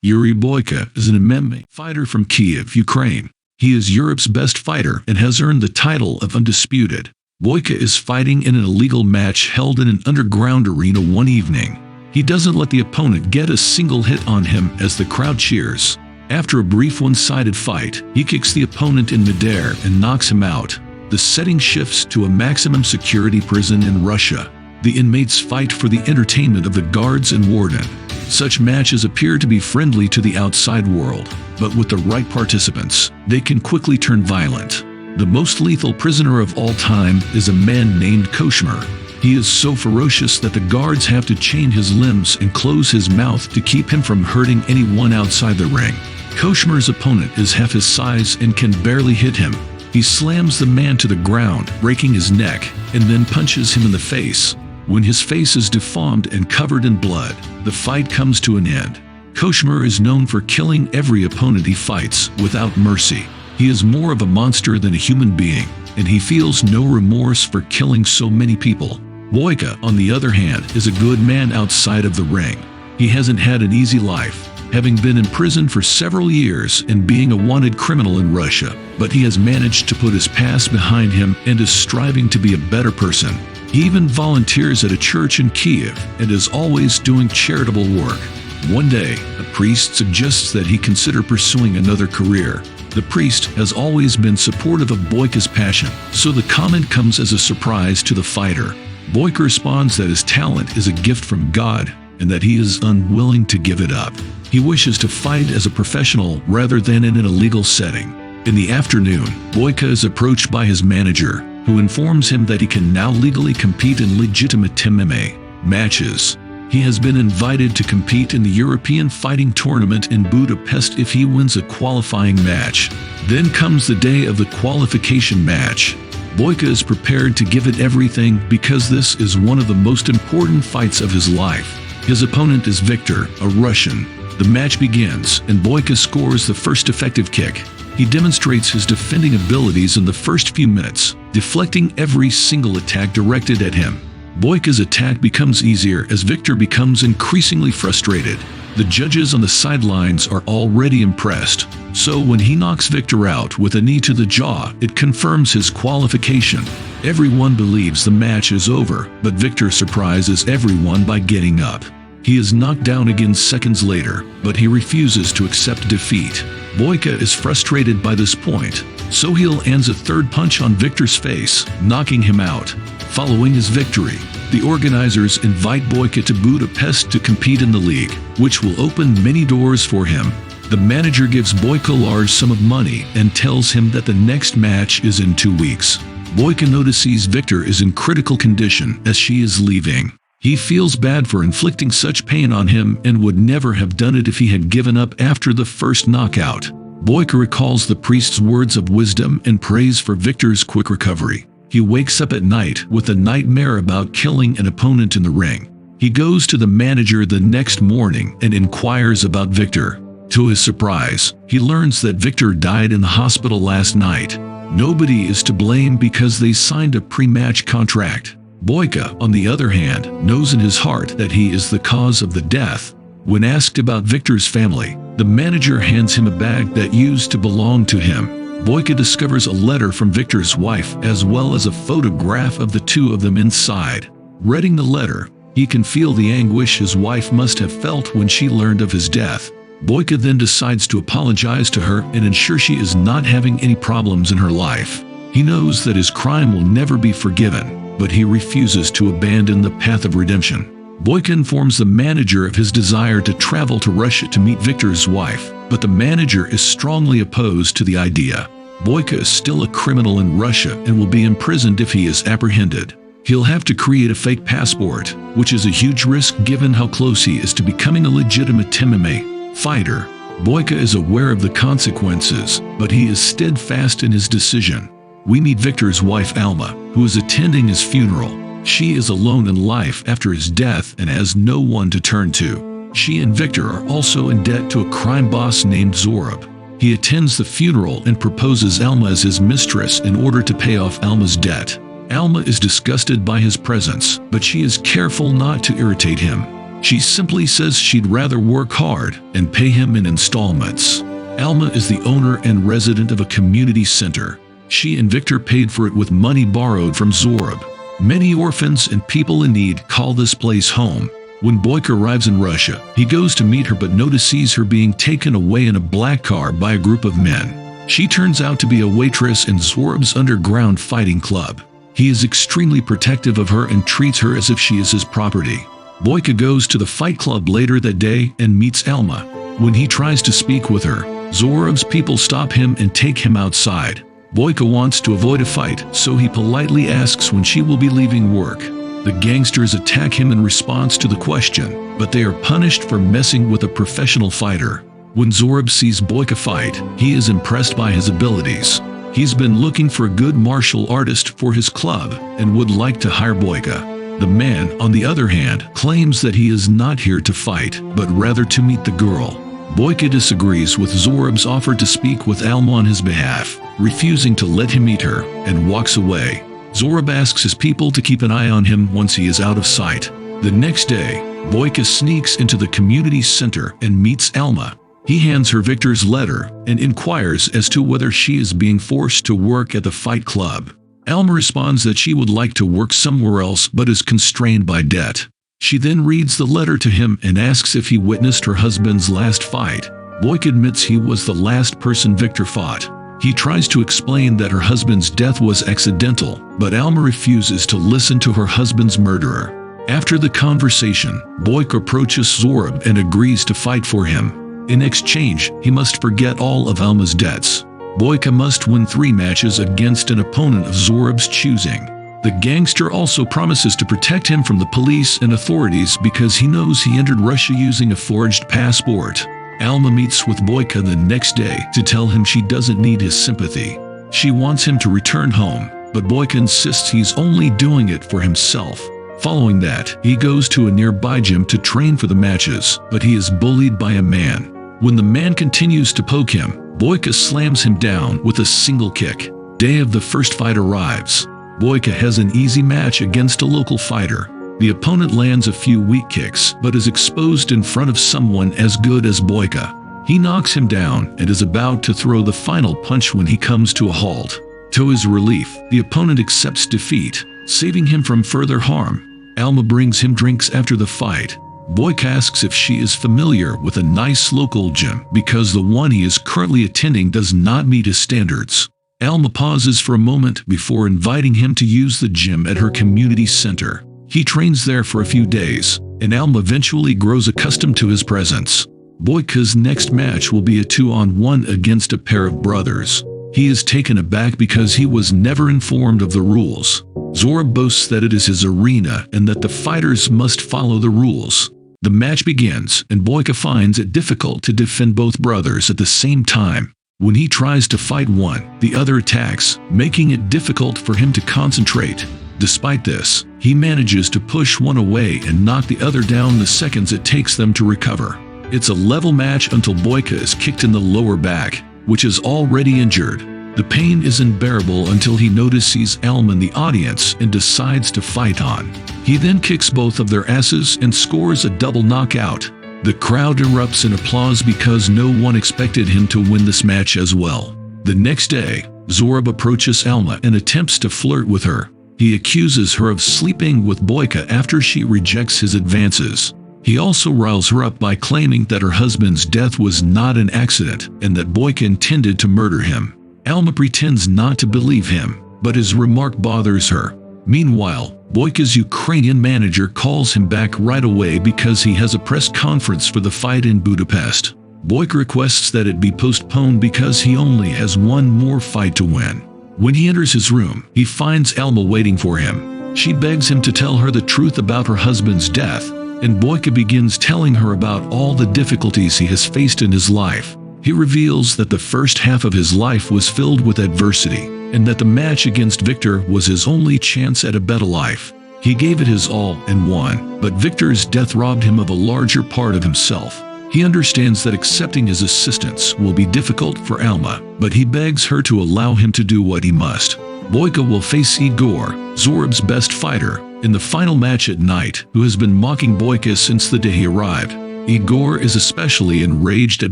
Yuri Boyka is an MMA fighter from Kyiv, Ukraine. He is Europe's best fighter and has earned the title of undisputed. Boyka is fighting in an illegal match held in an underground arena one evening. He doesn't let the opponent get a single hit on him as the crowd cheers. After a brief one-sided fight, he kicks the opponent in midair and knocks him out. The setting shifts to a maximum security prison in Russia. The inmates fight for the entertainment of the guards and warden. Such matches appear to be friendly to the outside world, but with the right participants, they can quickly turn violent. The most lethal prisoner of all time is a man named Koshmar. He is so ferocious that the guards have to chain his limbs and close his mouth to keep him from hurting anyone outside the ring. Koshmar's opponent is half his size and can barely hit him. He slams the man to the ground, breaking his neck, and then punches him in the face. When his face is deformed and covered in blood, the fight comes to an end. Koshmar is known for killing every opponent he fights without mercy. He is more of a monster than a human being, and he feels no remorse for killing so many people. Boyka, on the other hand, is a good man outside of the ring. He hasn't had an easy life, having been in prison for several years and being a wanted criminal in Russia, but he has managed to put his past behind him and is striving to be a better person. He even volunteers at a church in Kyiv and is always doing charitable work. One day, a priest suggests that he consider pursuing another career. The priest has always been supportive of Boyka's passion, so the comment comes as a surprise to the fighter. Boyka responds that his talent is a gift from God and that he is unwilling to give it up. He wishes to fight as a professional rather than in an illegal setting. In the afternoon, Boyka is approached by his manager, who informs him that he can now legally compete in legitimate MMA matches. He has been invited to compete in the European Fighting Tournament in Budapest if he wins a qualifying match. Then comes the day of the qualification match. Boyka is prepared to give it everything because this is one of the most important fights of his life. His opponent is Victor, a Russian. The match begins, and Boyka scores the first effective kick. He demonstrates his defending abilities in the first few minutes, deflecting every single attack directed at him. Boyka's attack becomes easier as Victor becomes increasingly frustrated. The judges on the sidelines are already impressed, so when he knocks Victor out with a knee to the jaw, it confirms his qualification. Everyone believes the match is over, but Victor surprises everyone by getting up. He is knocked down again seconds later, but he refuses to accept defeat. Boyka is frustrated by this point, so he lands a third punch on Victor's face, knocking him out. Following his victory, the organizers invite Boyka to Budapest to compete in the league, which will open many doors for him. The manager gives Boyka a large sum of money and tells him that the next match is in 2 weeks. Boyka notices Victor is in critical condition as she is leaving. He feels bad for inflicting such pain on him and would never have done it if he had given up after the first knockout. Boyka recalls the priest's words of wisdom and prays for Victor's quick recovery. He wakes up at night with a nightmare about killing an opponent in the ring. He goes to the manager the next morning and inquires about Victor. To his surprise, he learns that Victor died in the hospital last night. Nobody is to blame because they signed a pre-match contract. Boyka, on the other hand, knows in his heart that he is the cause of the death. When asked about Victor's family, the manager hands him a bag that used to belong to him. Boyka discovers a letter from Victor's wife as well as a photograph of the two of them inside. Reading the letter, he can feel the anguish his wife must have felt when she learned of his death. Boyka then decides to apologize to her and ensure she is not having any problems in her life. He knows that his crime will never be forgiven, but he refuses to abandon the path of redemption. Boyka informs the manager of his desire to travel to Russia to meet Victor's wife, but the manager is strongly opposed to the idea. Boyka is still a criminal in Russia and will be imprisoned if he is apprehended. He'll have to create a fake passport, which is a huge risk given how close he is to becoming a legitimate MMA fighter. Boyka is aware of the consequences, but he is steadfast in his decision. We meet Victor's wife Alma, who is attending his funeral. She is alone in life after his death and has no one to turn to. She and Victor are also in debt to a crime boss named Zorab. He attends the funeral and proposes Alma as his mistress in order to pay off Alma's debt. Alma is disgusted by his presence, but she is careful not to irritate him. She simply says she'd rather work hard and pay him in installments. Alma is the owner and resident of a community center. She and Victor paid for it with money borrowed from Zorab. Many orphans and people in need call this place home. When Boyka arrives in Russia, he goes to meet her but notices her being taken away in a black car by a group of men. She turns out to be a waitress in Zorab's underground fighting club. He is extremely protective of her and treats her as if she is his property. Boyka goes to the fight club later that day and meets Alma. When he tries to speak with her, Zorab's people stop him and take him outside. Boyka wants to avoid a fight, so he politely asks when she will be leaving work. The gangsters attack him in response to the question, but they are punished for messing with a professional fighter. When Zorab sees Boyka fight, he is impressed by his abilities. He's been looking for a good martial artist for his club and would like to hire Boyka. The man, on the other hand, claims that he is not here to fight, but rather to meet the girl. Boyka disagrees with Zorab's offer to speak with Alma on his behalf, refusing to let him meet her, and walks away. Zorab asks his people to keep an eye on him once he is out of sight. The next day, Boyka sneaks into the community center and meets Alma. He hands her Victor's letter and inquires as to whether she is being forced to work at the fight club. Alma responds that she would like to work somewhere else but is constrained by debt. She then reads the letter to him and asks if he witnessed her husband's last fight. Boyka admits he was the last person Victor fought. He tries to explain that her husband's death was accidental, but Alma refuses to listen to her husband's murderer. After the conversation, Boyka approaches Zorab and agrees to fight for him. In exchange, he must forget all of Alma's debts. Boyka must win 3 matches against an opponent of Zorab's choosing. The gangster also promises to protect him from the police and authorities because he knows he entered Russia using a forged passport. Alma meets with Boyka the next day to tell him she doesn't need his sympathy. She wants him to return home, but Boyka insists he's only doing it for himself. Following that, he goes to a nearby gym to train for the matches, but he is bullied by a man. When the man continues to poke him, Boyka slams him down with a single kick. Day of the first fight arrives. Boyka has an easy match against a local fighter. The opponent lands a few weak kicks, but is exposed in front of someone as good as Boyka. He knocks him down and is about to throw the final punch when he comes to a halt. To his relief, the opponent accepts defeat, saving him from further harm. Alma brings him drinks after the fight. Boyka asks if she is familiar with a nice local gym because the one he is currently attending does not meet his standards. Alma pauses for a moment before inviting him to use the gym at her community center. He trains there for a few days, and Alma eventually grows accustomed to his presence. Boyka's next match will be a 2-on-1 against a pair of brothers. He is taken aback because he was never informed of the rules. Zorab boasts that it is his arena and that the fighters must follow the rules. The match begins, and Boyka finds it difficult to defend both brothers at the same time. When he tries to fight one, the other attacks, making it difficult for him to concentrate. Despite this, he manages to push one away and knock the other down the seconds it takes them to recover. It's a level match until Boyka is kicked in the lower back, which is already injured. The pain is unbearable until he notices Alma in the audience and decides to fight on. He then kicks both of their asses and scores a double knockout. The crowd erupts in applause because no one expected him to win this match as well. The next day, Zorab approaches Alma and attempts to flirt with her. He accuses her of sleeping with Boyka after she rejects his advances. He also riles her up by claiming that her husband's death was not an accident and that Boyka intended to murder him. Alma pretends not to believe him, but his remark bothers her. Meanwhile, Boyka's Ukrainian manager calls him back right away because he has a press conference for the fight in Budapest. Boyka requests that it be postponed because he only has one more fight to win. When he enters his room, he finds Alma waiting for him. She begs him to tell her the truth about her husband's death, and Boyka begins telling her about all the difficulties he has faced in his life. He reveals that the first half of his life was filled with adversity, and that the match against Victor was his only chance at a better life. He gave it his all and won, but Victor's death robbed him of a larger part of himself. He understands that accepting his assistance will be difficult for Alma, but he begs her to allow him to do what he must. Boyka will face Igor, Zorab's best fighter, In the final match at night, who has been mocking Boyka since the day he arrived, Igor is especially enraged at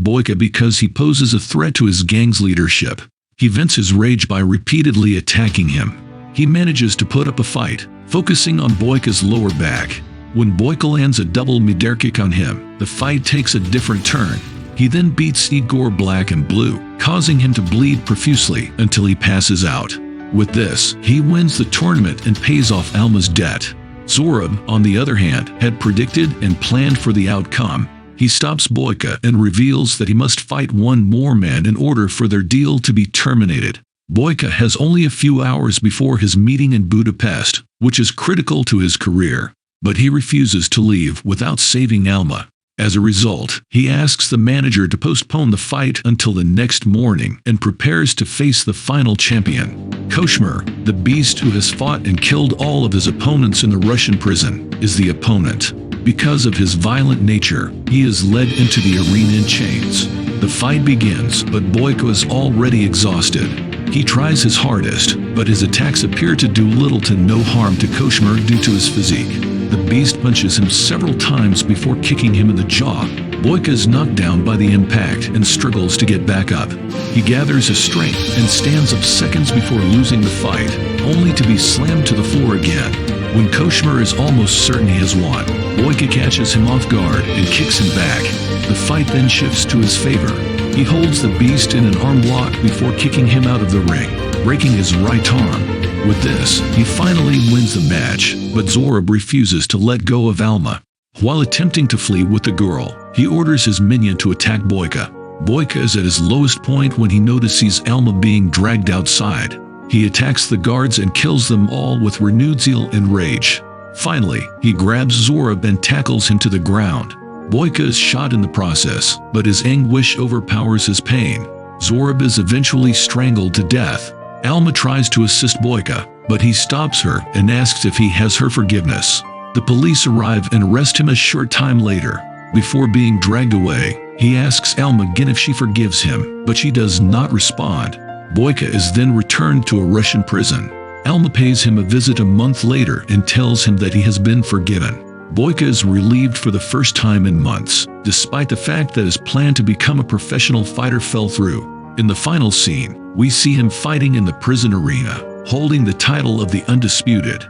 Boyka because he poses a threat to his gang's leadership. He vents his rage by repeatedly attacking him. He manages to put up a fight, focusing on Boyka's lower back. When Boyka lands a double midair kick on him, the fight takes a different turn. He then beats Igor black and blue, causing him to bleed profusely until he passes out. With this, he wins the tournament and pays off Alma's debt. Zorab, on the other hand, had predicted and planned for the outcome. He stops Boyka and reveals that he must fight one more man in order for their deal to be terminated. Boyka has only a few hours before his meeting in Budapest, which is critical to his career, but he refuses to leave without saving Alma. As a result, he asks the manager to postpone the fight until the next morning and prepares to face the final champion. Koshmar, the beast who has fought and killed all of his opponents in the Russian prison, is the opponent. Because of his violent nature, he is led into the arena in chains. The fight begins, but Boyka is already exhausted. He tries his hardest, but his attacks appear to do little to no harm to Koshmar due to his physique. The beast punches him several times before kicking him in the jaw. Boyka is knocked down by the impact and struggles to get back up. He gathers his strength and stands up seconds before losing the fight, only to be slammed to the floor again. When Koshmar is almost certain he has won, Boyka catches him off guard and kicks him back. The fight then shifts to his favor. He holds the beast in an arm lock before kicking him out of the ring, breaking his right arm. With this, he finally wins the match, but Zorab refuses to let go of Alma. While attempting to flee with the girl, he orders his minion to attack Boyka. Boyka is at his lowest point when he notices Alma being dragged outside. He attacks the guards and kills them all with renewed zeal and rage. Finally, he grabs Zorab and tackles him to the ground. Boyka is shot in the process, but his anguish overpowers his pain. Zorab is eventually strangled to death. Alma tries to assist Boyka, but he stops her and asks if he has her forgiveness. The police arrive and arrest him a short time later. Before being dragged away, he asks Alma again if she forgives him, but she does not respond. Boyka is then returned to a Russian prison. Alma pays him a visit a month later and tells him that he has been forgiven. Boyka is relieved for the first time in months, despite the fact that his plan to become a professional fighter fell through. In the final scene, we see him fighting in the prison arena, holding the title of the Undisputed.